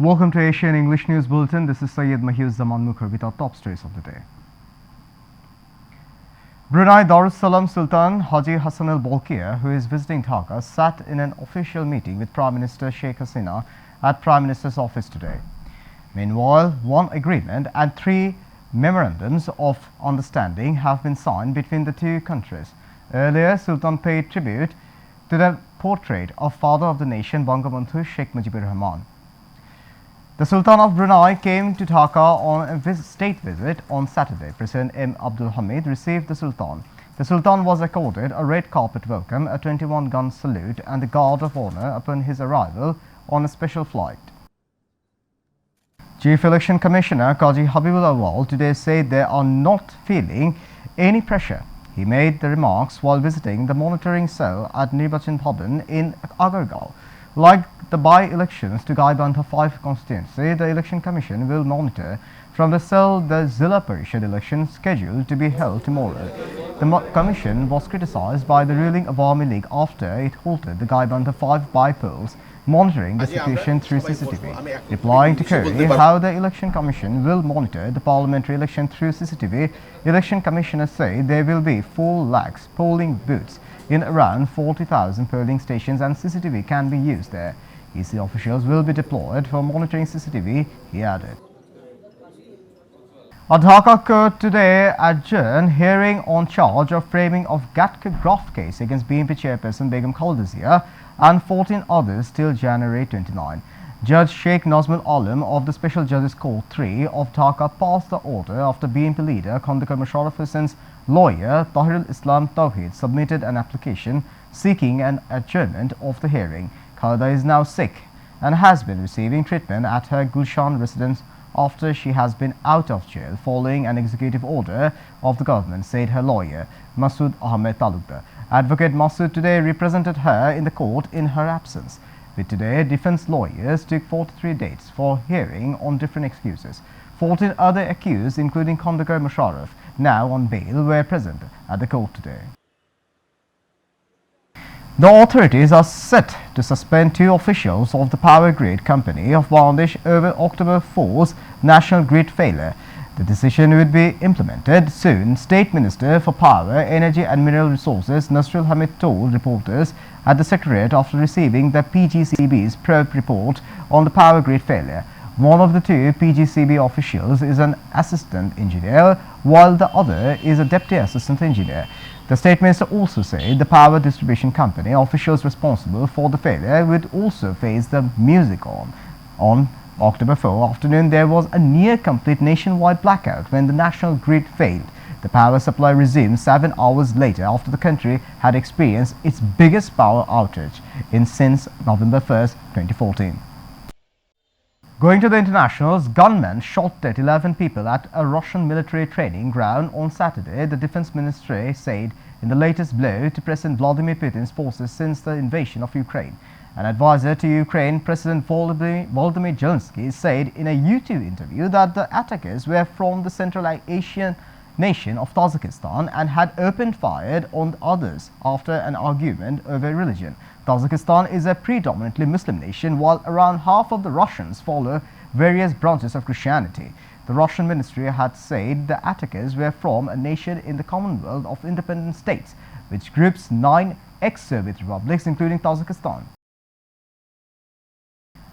Welcome to Asian English News Bulletin. This is Syed Mahir Zaman Mukhar with our top stories of the day. Brunei Darussalam Sultan Haji Hassan al Bolkiah, who is visiting Dhaka, sat in an official meeting with Prime Minister Sheikh Hasina at Prime Minister's office today. Meanwhile, one agreement and 3 memorandums of understanding have been signed between the two countries. Earlier, Sultan paid tribute to the portrait of Father of the Nation Bangabandhu Sheikh Mujibur Rahman. The Sultan of Brunei came to Dhaka on a state visit on Saturday. President M. Abdul Hamid received the Sultan. The Sultan was accorded a red carpet welcome, a 21-gun salute and the guard of honor upon his arrival on a special flight. Chief Election Commissioner Qazi Habibul Awal today said they are not feeling any pressure. He made the remarks while visiting the monitoring cell at Nirbachan Bhavan in Agargaon. Like the by-elections to Gaibandha 5 constituency, the Election Commission will monitor from the cell the Zilla Parishad election scheduled to be held tomorrow. The Commission was criticised by the ruling Awami League after it halted the Gaibandha 5 by-polls, monitoring the situation through CCTV. Replying to query how the Election Commission will monitor the parliamentary election through CCTV, Election Commissioners say there will be 4 lakhs polling booths in around 40,000 polling stations and CCTV can be used there. EC officials will be deployed for monitoring CCTV, he added. A Dhaka court today adjourned hearing on charge of framing of Gatka graft case against BNP chairperson Begum Khaleda Zia and 14 others till January 29. Judge Sheikh Nazmul Alam of the Special Judges Court 3 of Dhaka passed the order after BNP leader Khandakar Musharraf Hussain's lawyer Tahirul Islam Tawheed submitted an application seeking an adjournment of the hearing. Khaleda is now sick and has been receiving treatment at her Gulshan residence after she has been out of jail following an executive order of the government, said her lawyer Masood Ahmed Talukdar. Advocate Masood today represented her in the court in her absence. With today, defense lawyers took 43 dates for hearing on different excuses. 14 other accused, including Khandakar Musharraf, now on bail, were present at the court today. The authorities are set to suspend 2 officials of the Power Grid Company of Bangladesh over October 4's national grid failure. The decision would be implemented soon, State Minister for Power, Energy and Mineral Resources Nasrul Hamid told reporters at the Secretariat after receiving the PGCB's probe report on the power grid failure. One of the 2 PGCB officials is an assistant engineer, while the other is a deputy assistant engineer. The State Minister also said the power distribution company officials responsible for the failure would also face the music on. On October 4 afternoon, there was a near-complete nationwide blackout when the national grid failed. The power supply resumed 7 hours later after the country had experienced its biggest power outage since November 1, 2014. Going to the internationals, gunmen shot dead 11 people at a Russian military training ground on Saturday, the defense ministry said, in the latest blow to President Vladimir Putin's forces since the invasion of Ukraine. An advisor to Ukraine, President Volodymyr Zelensky, said in a YouTube interview that the attackers were from the Central Asian nation of Tajikistan and had opened fire on others after an argument over religion. Tajikistan is a predominantly Muslim nation, while around half of the Russians follow various branches of Christianity. The Russian ministry had said the attackers were from a nation in the Commonwealth of Independent States, which groups 9 ex-Soviet republics, including Tajikistan.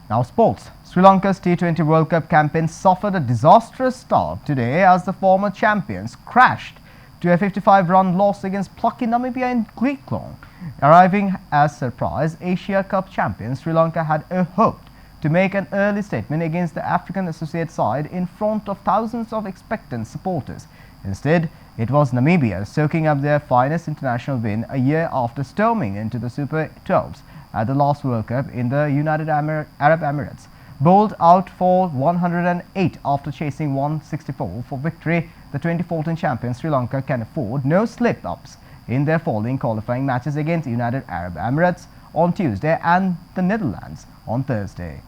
Now sports. Sri Lanka's T20 World Cup campaign suffered a disastrous start today as the former champions crashed to a 55-run loss against plucky Namibia in Klong. Arriving as surprise Asia Cup champions, Sri Lanka had hoped to make an early statement against the African associate side in front of thousands of expectant supporters. Instead, it was Namibia soaking up their finest international win a year after storming into the Super 12s at the last World Cup in the United Arab Emirates. Bowled out for 108 after chasing 164 for victory, the 2014 champions Sri Lanka can afford no slip-ups in their following qualifying matches against United Arab Emirates on Tuesday and the Netherlands on Thursday.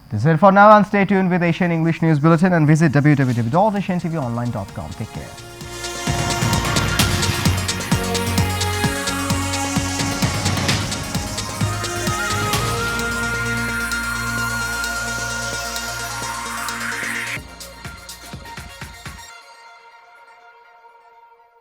This is it for now, and stay tuned with Asian English News Bulletin and visit www.asiantvonline.com. Take care.